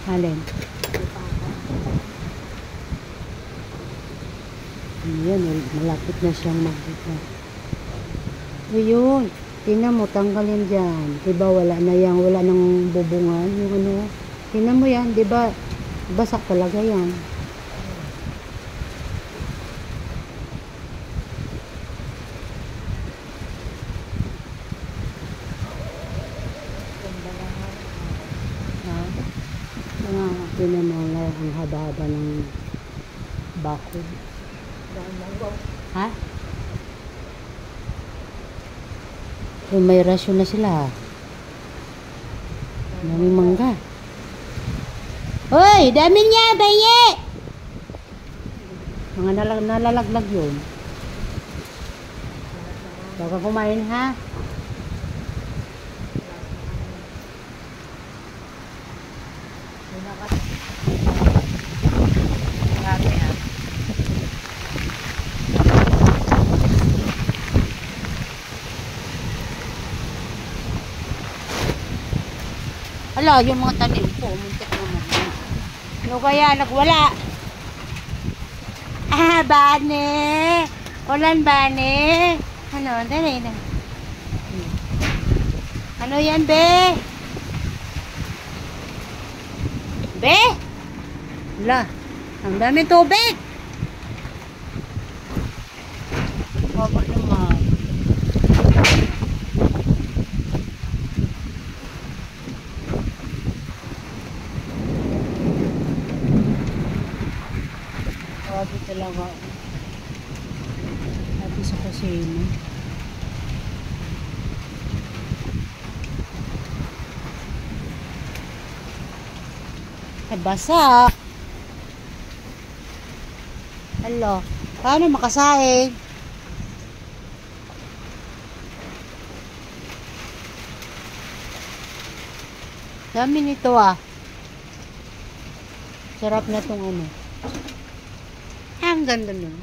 Alin? Ayan, malapit na siyang magbuka. Ayun, tingnan mo, tanggalin dyan. Diba wala na yan, wala nang bubungan. Yung ano, tingnan mo yan, diba, basa talaga yan. Tingnan mo lang ang haba-haba ng bakod. Ha? So, may rasyon na sila. Daming mangga. Hoy! Dami niya! Baye! Mga nalalaglag yun. Baka kumain ha? Ala, yung mga tanim ko, muntik naman. Ano kaya, nagwala? Ah, bane! Ulan, bane! Ano, dali na. Ano yan, be? Be? Ala, ang dami tubig! Baba naman. Grabe talaga. Sabi sa kusina. Ay, basa. Hello. Paano makasaing? Dami nito ah. Sarap na tong ano. Ang ganda nun.